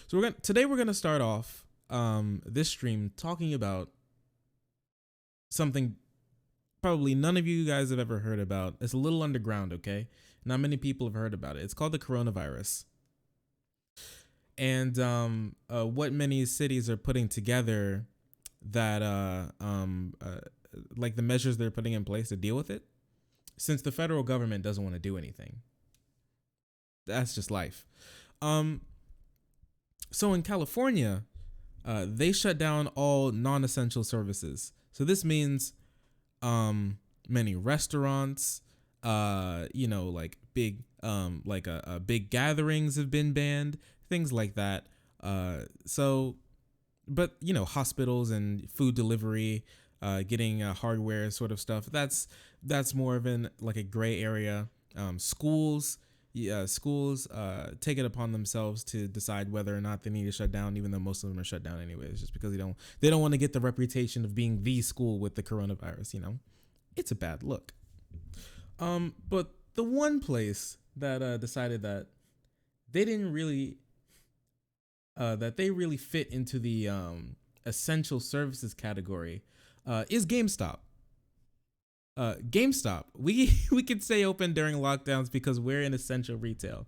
So we're gonna start off this stream talking about something probably none of you guys have ever heard about. It's a little underground, okay? Not many people have heard about it. It's called the coronavirus. And what many cities are putting together that like the measures they're putting in place to deal with it, since the federal government doesn't want to do anything. That's just life. So in California, they shut down all non-essential services. So this means many restaurants, like big big gatherings have been banned, things like that. But hospitals and food delivery, getting hardware sort of stuff. That's more of a gray area. Schools take it upon themselves to decide whether or not they need to shut down, even though most of them are shut down anyways, just because they don't want to get the reputation of being the school with the coronavirus. It's a bad look. But the one place that decided that they didn't really that they really fit into the essential services category is GameStop. GameStop. We can stay open during lockdowns because we're in essential retail.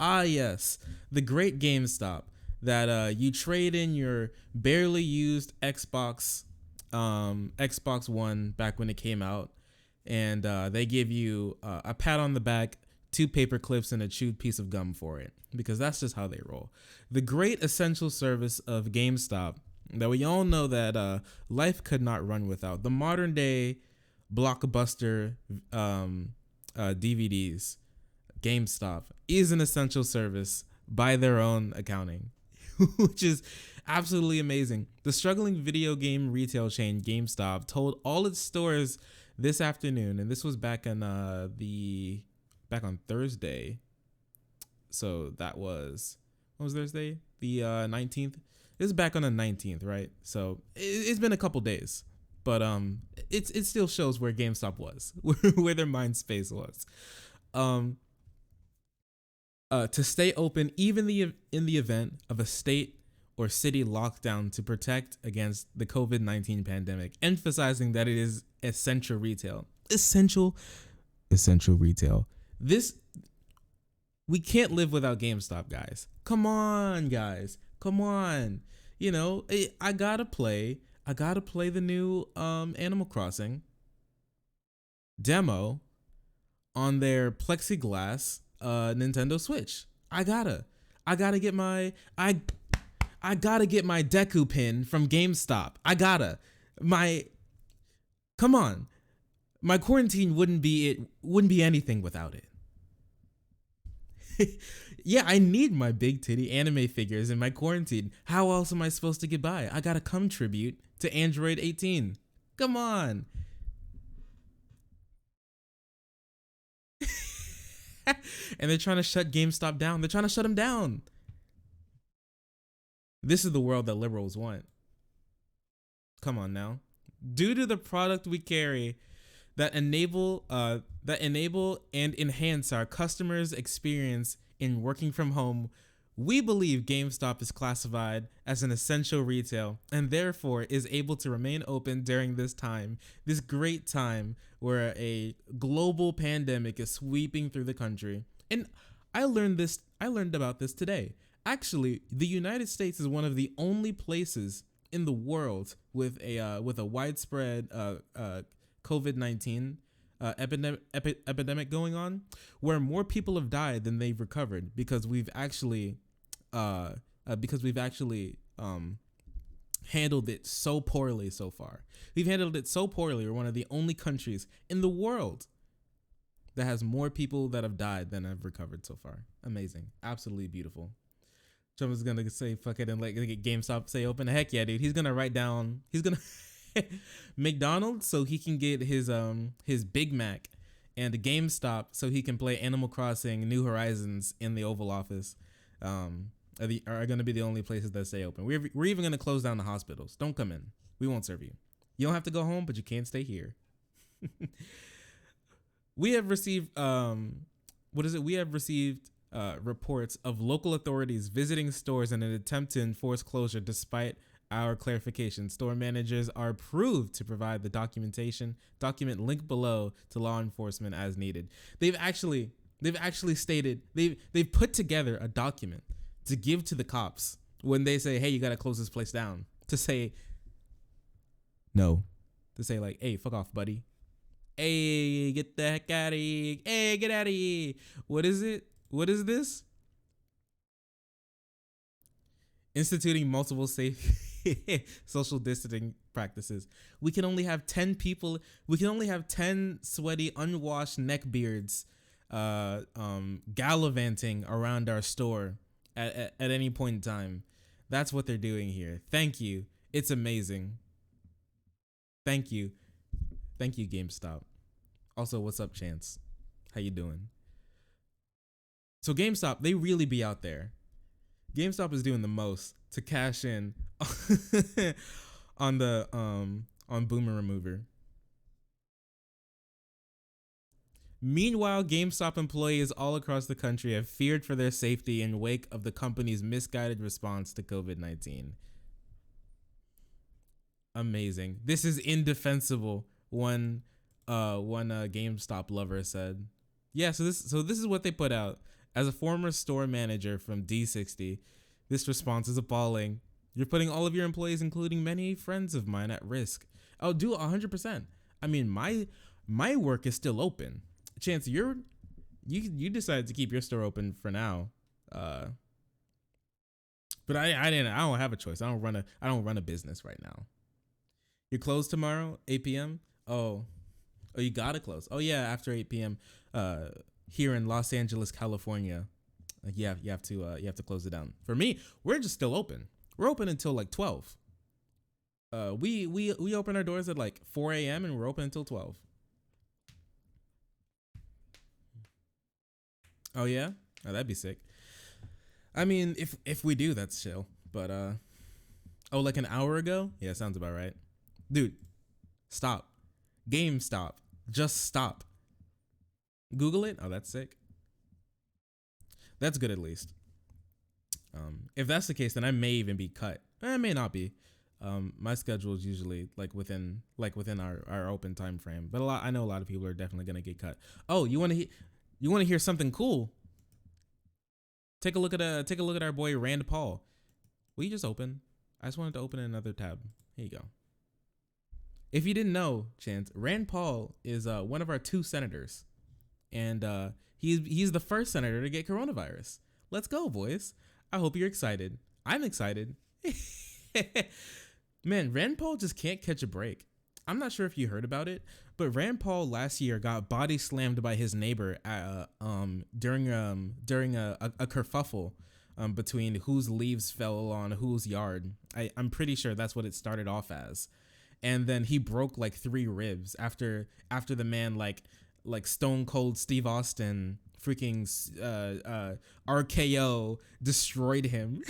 Ah, yes, the great GameStop that you trade in your barely used Xbox One back when it came out, and they give you a pat on the back, 2 paper clips, and a chewed piece of gum for it, because that's just how they roll. The great essential service of GameStop that we all know that life could not run without. The modern day blockbuster DVDs. GameStop is an essential service by their own accounting, which is absolutely amazing. The struggling video game retail chain GameStop told all its stores this afternoon, and this was back on Thursday. So that was, what was Thursday? The 19th. This is back on the 19th, right? So it's been a couple days. But it still shows where GameStop was, where their mind space was. To stay open even in the event of a state or city lockdown to protect against the COVID-19 pandemic, emphasizing that it is essential retail. Essential retail. We can't live without GameStop, guys. Come on, guys. Come on. I gotta play the new Animal Crossing demo on their plexiglass Nintendo Switch. I gotta get my Deku pin from GameStop. Come on. My quarantine wouldn't be anything without it. Yeah, I need my big titty anime figures in my quarantine. How else am I supposed to get by? I gotta come tribute to Android 18. Come on. And they're trying to shut GameStop down. They're trying to shut them down. This is the world that liberals want. Come on now. Due to the product we carry that enable and enhance our customers' experience in working from home, we believe GameStop is classified as an essential retail and therefore is able to remain open during this great time where a global pandemic is sweeping through the country. And I learned about this today. Actually, the United States is one of the only places in the world with a widespread COVID-19 epidemic going on, where more people have died than they've recovered, because we've actually handled it so poorly so far. We've handled it so poorly. We're one of the only countries in the world that has more people that have died than have recovered so far. Amazing. Absolutely beautiful. Trump is going to say, fuck it, and let GameStop stay open. Heck yeah, dude. He's going to McDonald's so he can get his Big Mac, and GameStop so he can play Animal Crossing New Horizons in the Oval Office. Are going to be the only places that stay open. We're even going to close down the hospitals. Don't come in. We won't serve you. You don't have to go home, but you can't stay here. We have received We have received reports of local authorities visiting stores in an attempt to enforce closure despite our clarification. Store managers are approved to provide the document link below to law enforcement as needed. They've actually stated they've put together a document to give to the cops when they say, hey, you got to close this place down, to say no, to say like, hey, fuck off, buddy. Hey, get the heck out of here. Hey, get out of here. What is it? What is this? Instituting multiple safe social distancing practices. We can only have 10 people. We can only have 10 sweaty, unwashed neckbeards gallivanting around our store at any point in time. That's what they're doing here. Thank you. It's amazing. Thank you. Thank you, GameStop. Also, what's up, Chance? How you doing? So GameStop, they really be out there. GameStop is doing the most to cash in on the on Boomer Remover. Meanwhile, GameStop employees all across the country have feared for their safety in wake of the company's misguided response to COVID-19. Amazing. This is indefensible, one GameStop lover said. Yeah, so this is what they put out. As a former store manager from D60, this response is appalling. You're putting all of your employees, including many friends of mine, at risk. Oh, do 100%. I mean, my work is still open. Chance, you decided to keep your store open for now. But I don't have a choice. I don't run a business right now. You're closed tomorrow, 8 p.m. Oh, you gotta close. Oh yeah, after 8 p.m. Here in Los Angeles, California, you have to close it down. For me, we're just still open. We're open until like 12. We open our doors at like 4 a.m. and we're open until 12. Oh yeah, oh, that'd be sick. I mean, if we do, that's chill. But oh, like an hour ago? Yeah, sounds about right. Dude, stop. GameStop, just stop. Google it. Oh, that's sick. That's good at least. If that's the case, then I may even be cut. I may not be. My schedule is usually like within our open time frame. But I know a lot of people are definitely gonna get cut. Oh, you want to hear something cool? Take a look at our boy Rand Paul. Will you just open? I just wanted to open another tab. Here you go. If you didn't know, Chance, Rand Paul is one of our 2 senators. And he's the first senator to get coronavirus. Let's go, boys. I hope you're excited. I'm excited. Man, Rand Paul just can't catch a break. I'm not sure if you heard about it, but Rand Paul last year got body slammed by his neighbor during a kerfuffle between whose leaves fell on whose yard. I'm pretty sure that's what it started off as. And then he broke like 3 ribs after the man like Stone Cold Steve Austin freaking RKO destroyed him.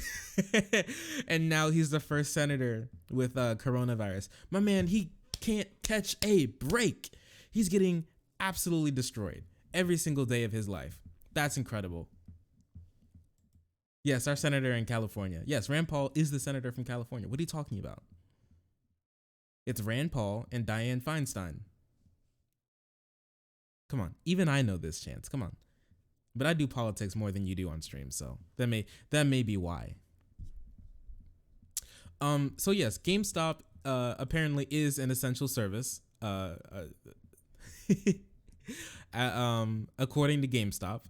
And now he's the first senator with coronavirus. My man, he can't catch a break. He's getting absolutely destroyed every single day of his life. That's incredible. Yes, our senator in California. Yes, Rand Paul is the senator from California. What are you talking about? It's Rand Paul and Dianne Feinstein. Come on, even I know this, Chance. Come on, but I do politics more than you do on stream, so that may be why. So yes, GameStop apparently is an essential service. According to GameStop,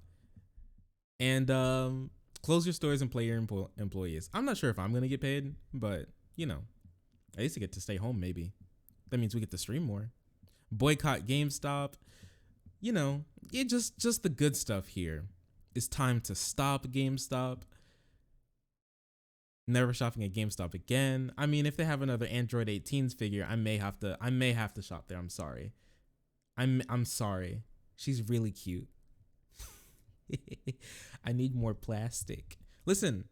and close your stores and play your employees. I'm not sure if I'm gonna get paid, but you know, I used to get to stay home. Maybe that means we get to stream more. Boycott GameStop. You know, it just the good stuff here. It's time to stop GameStop. Never shopping at GameStop again. I mean, if they have another Android 18s figure, I may have to shop there. I'm sorry. I'm sorry. She's really cute. I need more plastic. Listen.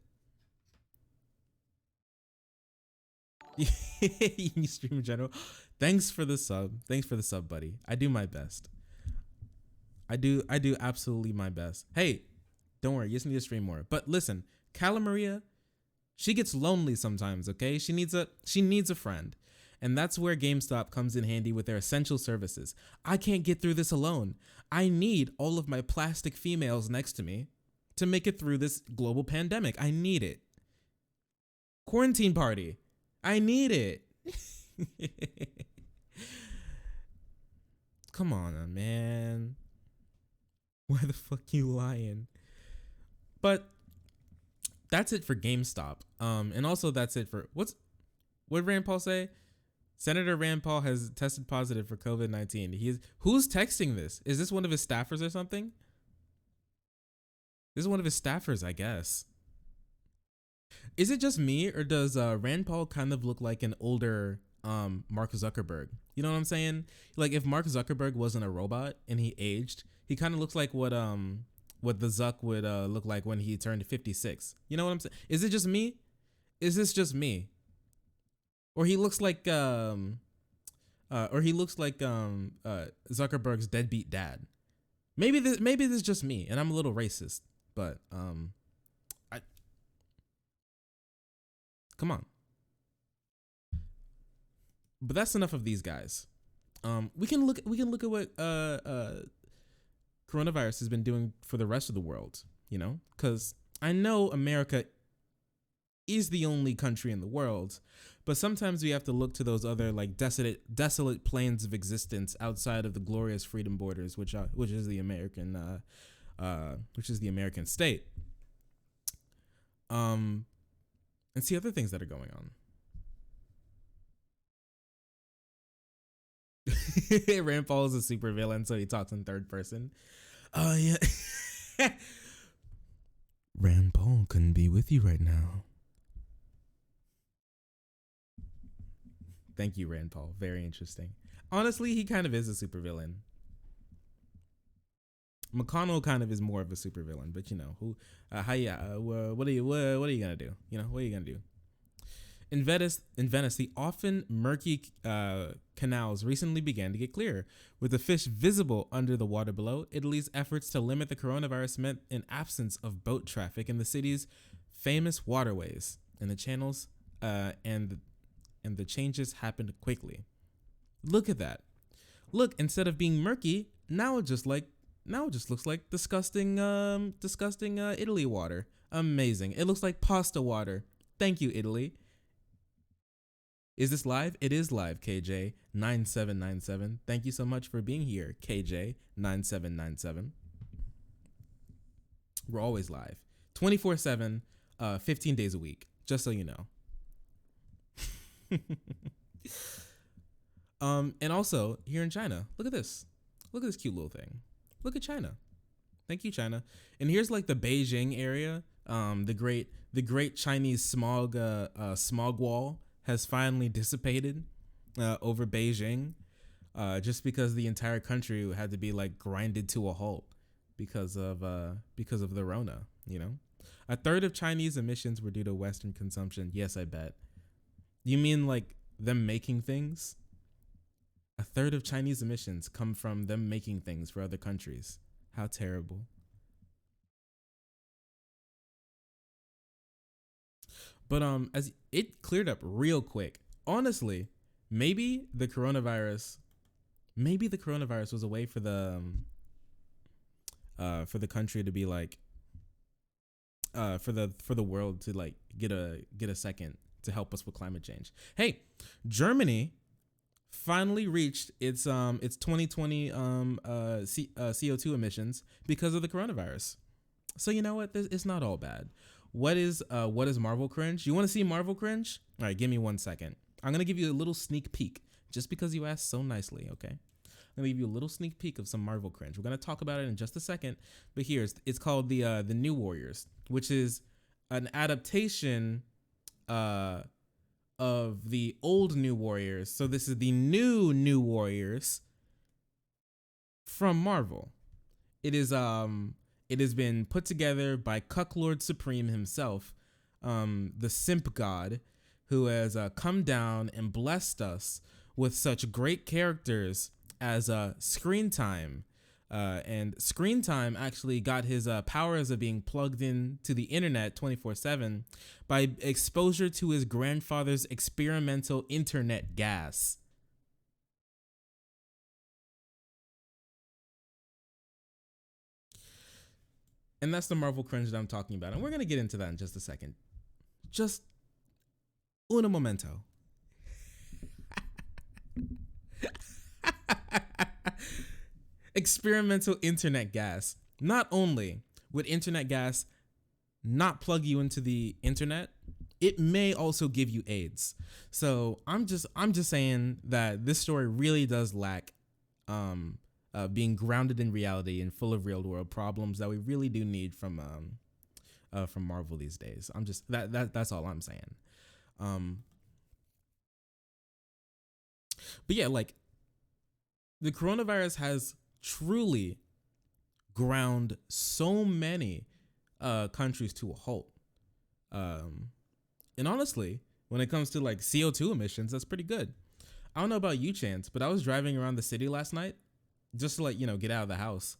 You stream in general. Thanks for the sub, buddy. I do my best. I do absolutely my best. Hey, Don't worry, you just need to stream more. But listen, Cala Maria, she gets lonely sometimes, okay? She needs a friend. And that's where GameStop comes in handy with their essential services. I can't get through this alone. I need all of my plastic females next to me to make it through this global pandemic. I need it. Quarantine party. I need it. Come on, man. Why the fuck you lying? But that's it for GameStop. And also that's it for what Rand Paul say? Senator Rand Paul has tested positive for COVID-19. Who's texting this? Is this one of his staffers or something? This is one of his staffers, I guess. Is it just me, or does Rand Paul kind of look like an older Mark Zuckerberg? You know what I'm saying? Like if Mark Zuckerberg wasn't a robot and he aged, he kind of looks like what the Zuck would look like when he turned 56. You know what I'm saying? Is it just me? Is this just me? Or he looks like Zuckerberg's deadbeat dad. Maybe this is just me and I'm a little racist, but come on. But that's enough of these guys. We can look at what coronavirus has been doing for the rest of the world, you know? Cuz I know America is the only country in the world, but sometimes we have to look to those other like desolate plains of existence outside of the glorious freedom borders, which is the American state, and see other things that are going on. Rand Paul is a super villain, so he talks in third person. Oh yeah. Rand Paul couldn't be with you right now. Thank you, Rand Paul. Very interesting. Honestly, he kind of is a supervillain. McConnell kind of is more of a supervillain, but you know who? What are you gonna do? You know what are you gonna do? In Venice, the often murky canals recently began to get clearer, with the fish visible under the water below. Italy's efforts to limit the coronavirus meant an absence of boat traffic in the city's famous waterways and the channels, and the changes happened quickly. Look at that. Look, instead of being murky, now it just looks like disgusting Italy water. Amazing. It looks like pasta water. Thank you, Italy. Is this live? It is live, KJ9797. Thank you so much for being here, KJ9797. We're always live. 24/7, 15 days a week, just so you know. And also here in China, look at this. Look at this cute little thing. Look at China. Thank you, China. And here's like the Beijing area. The great Chinese smog wall has finally dissipated over Beijing, just because the entire country had to be like grinded to a halt because of the Rona. You know, a third of Chinese emissions were due to Western consumption. Yes, I bet. You mean like them making things? A third of Chinese emissions come from them making things for other countries. How terrible. But as it cleared up real quick. Honestly, maybe the coronavirus was a way for the country to be like for the world to like get a second to help us with climate change. Hey, Germany finally reached its 2020 CO2 emissions because of the coronavirus. So you know what? It's not all bad. What is Marvel cringe? You want to see Marvel cringe? All right, give me 1 second. I'm gonna give you a little sneak peek, just because you asked so nicely. Okay, I'm gonna give you a little sneak peek of some Marvel cringe. We're gonna talk about it in just a second, but it's called the New Warriors, which is an adaptation of the old New Warriors. So this is the new Warriors from Marvel. It has been put together by Cucklord Supreme himself, the simp god, who has come down and blessed us with such great characters as Screen Time, And screen time actually got his powers of being plugged in to the internet 24/7 by exposure to his grandfather's experimental internet gas. And that's the Marvel cringe that I'm talking about. And we're going to get into that in just a second. Just uno momento. Experimental internet gas. Not only would internet gas not plug you into the internet, it may also give you AIDS. So I'm just saying that this story really does lack being grounded in reality and full of real world problems that we really do need from Marvel these days. I'm just that's all I'm saying. But yeah, like the coronavirus has truly ground so many countries to a halt. And honestly, when it comes to like CO2 emissions, that's pretty good. I don't know about you, Chance, but I was driving around the city last night just to, like, you know, get out of the house.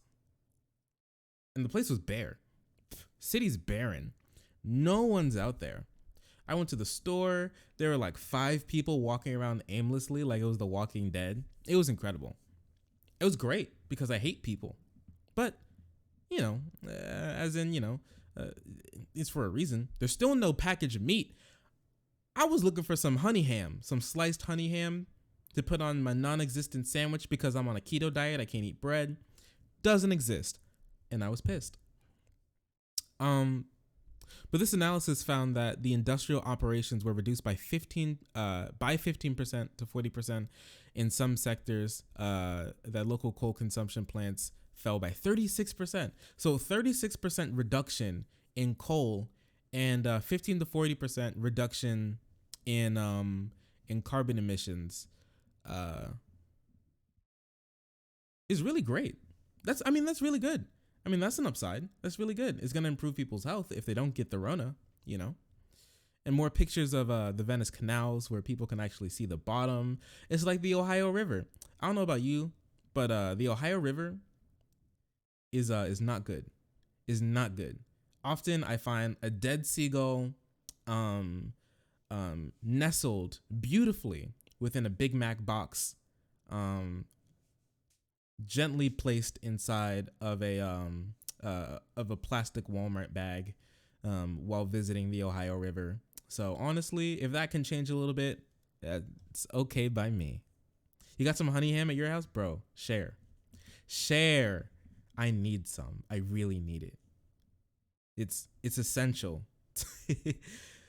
And the place was bare. City's barren. No one's out there. I went to the store. There were like 5 people walking around aimlessly like it was The Walking Dead. It was incredible. It was great because I hate people. But, you know, as in, you know, it's for a reason. There's still no packaged meat. I was looking for some honey ham, some sliced honey ham to put on my non-existent sandwich because I'm on a keto diet. I can't eat bread. Doesn't exist. And I was pissed. But this analysis found that the industrial operations were reduced by 15% to 40% in some sectors. That local coal consumption plants fell by 36%. So 36% reduction in coal and 15 to 40% reduction in carbon emissions is really great. That's really good. I mean, that's an upside. That's really good. It's going to improve people's health if they don't get the Rona, you know. And more pictures of the Venice canals where people can actually see the bottom. It's like the Ohio River. I don't know about you, but the Ohio River is not good. Is not good. Often I find a dead seagull nestled beautifully within a Big Mac box, gently placed inside of a plastic Walmart bag while visiting the Ohio River. So honestly, if that can change a little bit, it's okay by me. You got some honey ham at your house, bro? Share. I need some. I really need it. It's essential.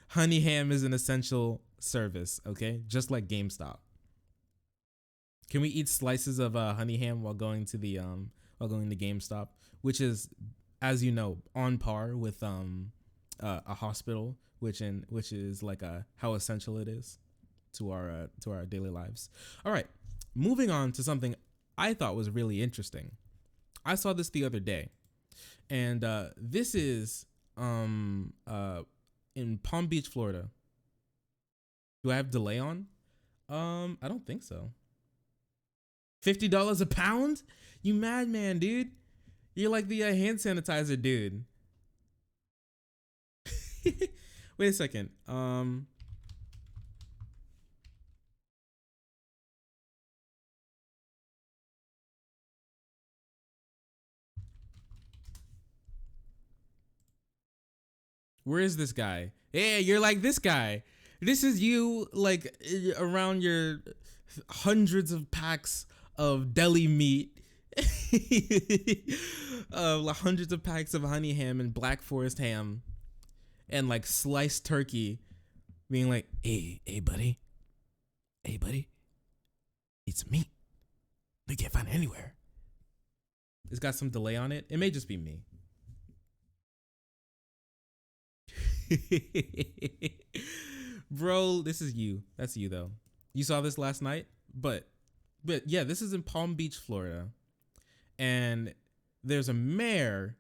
Honey ham is an essential service, okay? Just like GameStop. Can we eat slices of honey ham while going to GameStop, which is, as you know, on par with a hospital, which is like how essential it is to our daily lives. All right, moving on to something I thought was really interesting. I saw this the other day, and this is in Palm Beach, Florida. Do I have delay on? I don't think so. $50 a pound? You madman, dude. You're like the hand sanitizer dude. Wait a second. Where is this guy? Yeah, you're like this guy. This is you, like, around your hundreds of packs of deli meat, hundreds of packs of honey ham and Black Forest ham, and like sliced turkey, being like, hey buddy, it's meat. They can't find it anywhere. It's got some delay on it. It may just be me. Bro, this is you. That's you though. You saw this last night, but yeah, this is in Palm Beach, Florida, and there's a mayor,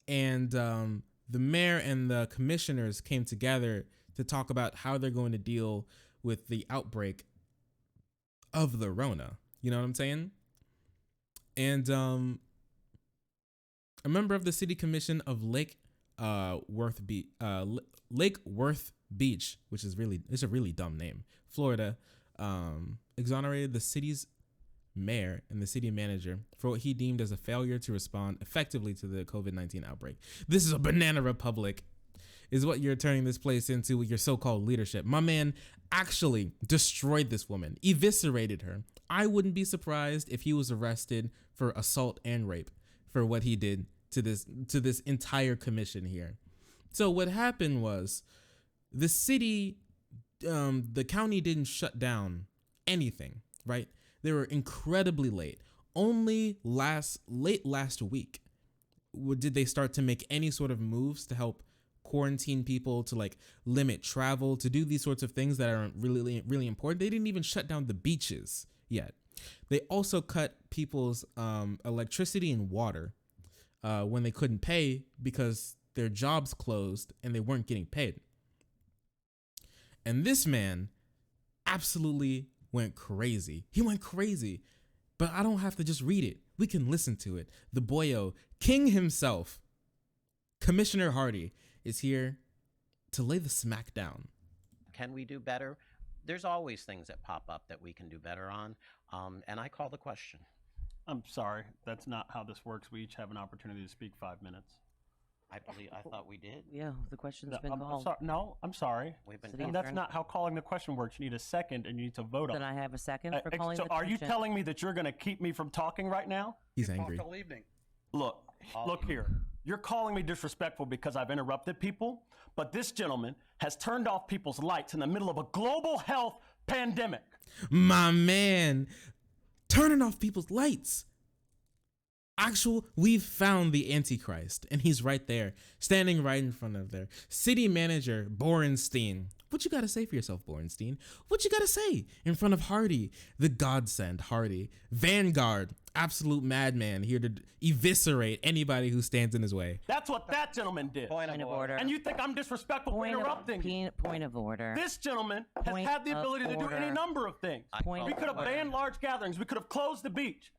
and the mayor and the commissioners came together to talk about how they're going to deal with the outbreak of the Rona. You know what I'm saying? And a member of the city commission of Lake Worth Beach, which is it's a really dumb name, Florida, exonerated the city's mayor and the city manager for what he deemed as a failure to respond effectively to the COVID-19 outbreak. This is a banana republic, is what you're turning this place into with your so-called leadership. My man actually destroyed this woman, eviscerated her. I wouldn't be surprised if he was arrested for assault and rape for what he did to this entire commission here. So what happened was the city, the county didn't shut down anything, right? They were incredibly late. Only late last week did they start to make any sort of moves to help quarantine people, to like limit travel, to do these sorts of things that aren't really important. They didn't even shut down the beaches yet. They also cut people's electricity and water when they couldn't pay because their jobs closed and they weren't getting paid. And this man absolutely went crazy. He went crazy, but I don't have to just read it. We can listen to it. The boyo, King himself, Commissioner Hardy, is here to lay the smack down. Can we do better? There's always things that pop up that we can do better on, and I call the question. I'm sorry, that's not how this works. We each have an opportunity to speak 5 minutes. I thought we did. Yeah, the question's No, been called. I'm sorry. We've been City And that's not how calling the question works. You need a second and you need to vote on Then it. I have a second for calling So the are question. you telling me that you're going to keep me from talking right now? He's angry. All evening. Look here. You're calling me disrespectful because I've interrupted people, but this gentleman has turned off people's lights in the middle of a global health pandemic. My man, turning off people's lights. We've found the Antichrist, and he's right there, standing right in front of their city manager, Borenstein. What you gotta say for yourself, Borenstein? What you gotta say in front of Hardy, the godsend Hardy, Vanguard, absolute madman, here to eviscerate anybody who stands in his way. That's what that gentleman did. Point of order. And you think I'm disrespectful for interrupting? Point of order. This gentleman has Point had the of ability to do any order. number of things. Point We of could have order. banned large gatherings. We could have closed the beach.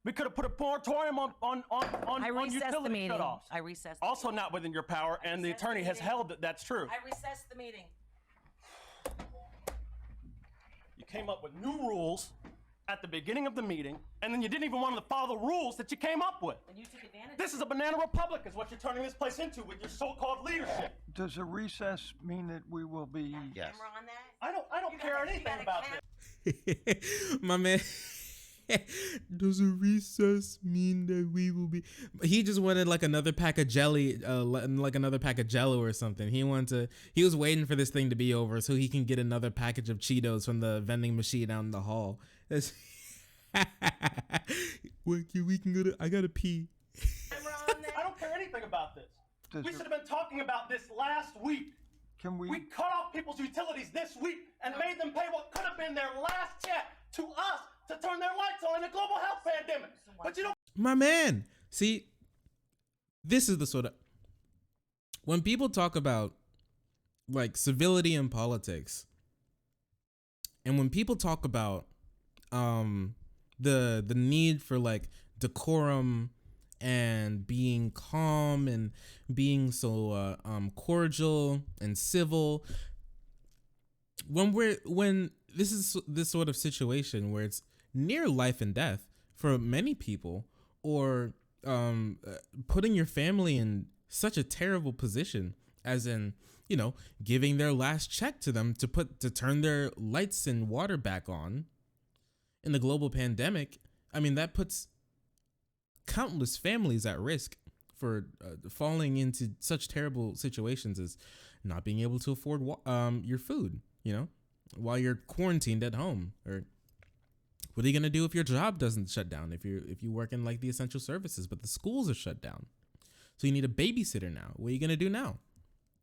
We could have put a moratorium on I recessed the utility meeting. shutoffs. I recessed. the Also meeting. not within your power, and the recessed the attorney has meeting. held that that's true. I recessed the meeting. You came up with new rules at the beginning of the meeting, and then you didn't even want to follow the rules that you came up with. And you took advantage. This is a banana republic is what you're turning this place into with your so-called leadership. Does a recess mean that we will be? Yes. Camera on that. I don't care anything about this. My man. Does a recess mean that we will be? He just wanted like another pack of jelly, like another pack of Jello or something. He was waiting for this thing to be over so he can get another package of Cheetos from the vending machine out in the hall. We can go to. I gotta pee. I don't care anything about this. We should have been talking about this last week. Can we? We cut off people's utilities this week and made them pay what could have been their last check to us to turn their lights on in a global health pandemic. But you don't. My man, see, this is the sort of, when people talk about like civility in politics, and when people talk about the need for like decorum and being calm and being so cordial and civil, when this is this sort of situation where it's near life and death for many people, or putting your family in such a terrible position, as in, you know, giving their last check to them to turn their lights and water back on in the global pandemic. I mean, that puts countless families at risk for falling into such terrible situations as not being able to afford your food, you know, while you're quarantined at home. Or what are you going to do if your job doesn't shut down? If you work in like the essential services, but the schools are shut down, so you need a babysitter now. What are you going to do now?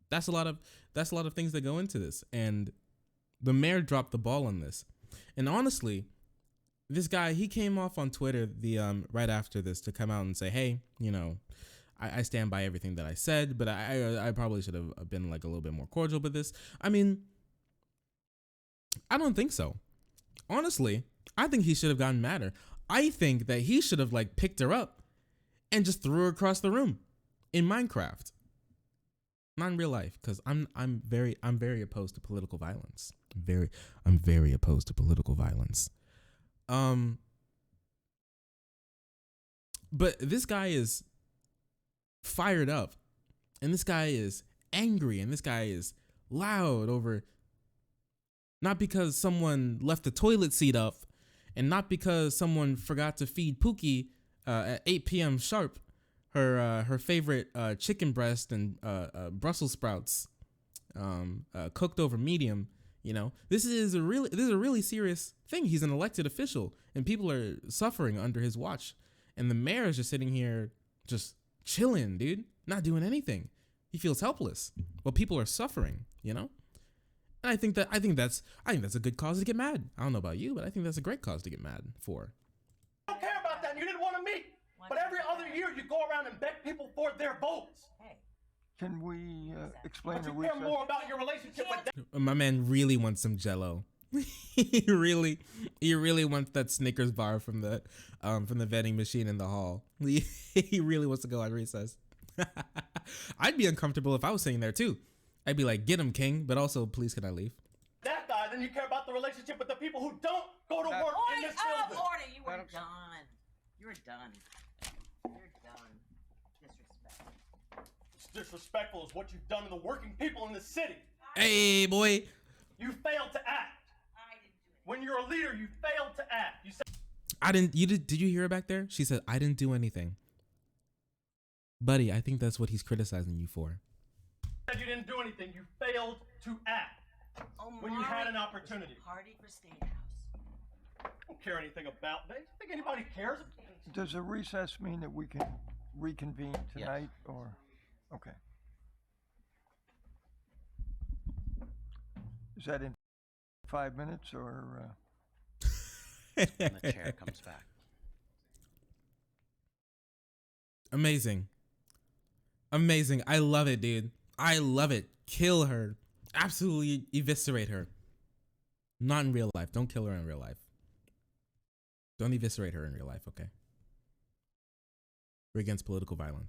That's a lot of things that go into this, and the mayor dropped the ball on this. And honestly, this guy, he came off on Twitter right after this to come out and say, hey, you know, I stand by everything that I said, but I probably should have been like a little bit more cordial with this. I mean, I don't think so. Honestly, I think he should have gotten madder. I think that he should have like picked her up and just threw her across the room in Minecraft. Not in real life, because I'm very opposed to political violence. I'm very opposed to political violence. But this guy is fired up, and this guy is angry, and this guy is loud over, not because someone left the toilet seat up, and not because someone forgot to feed Pookie at 8 p.m. sharp her favorite chicken breast and Brussels sprouts cooked over medium. You know, this is a really serious thing. He's an elected official, and people are suffering under his watch. And the mayor is just sitting here, just chilling, dude, not doing anything. He feels helpless. Well, people are suffering, you know. And I think that's a good cause to get mad. I don't know about you, but I think that's a great cause to get mad for. I don't care about that. You didn't want to meet. But every other year you go around and beg people for their votes. Hey, Can we explain But the you care recess? more about your relationship with them. My man really wants some Jello. he really wants that Snickers bar from the vending machine in the hall. He really wants to go on recess. I'd be uncomfortable if I was sitting there too. I'd be like, "Get him, King," but also, please, can I leave? That guy, then you care about the relationship with the people who don't go to work in this order, building. order. You were done. You're done. You're done. Disrespect. It's disrespectful is what you've done to the working people in this city. Hey, boy. You failed to act. I didn't do it. When you're a leader, you failed to act. You said I didn't. Did you hear her back there? She said, "I didn't do anything." Buddy, I think that's what he's criticizing you for. you didn't do anything. You failed to act when you had an opportunity. Party for State House. I don't care anything about that. You think anybody cares? Does a recess mean that we can reconvene tonight, or? Okay. Is that in 5 minutes, or? When the chair comes back. Amazing. I love it, dude. I love it. Kill her. Absolutely eviscerate her. Not in real life. Don't kill her in real life. Don't eviscerate her in real life, okay? We're against political violence.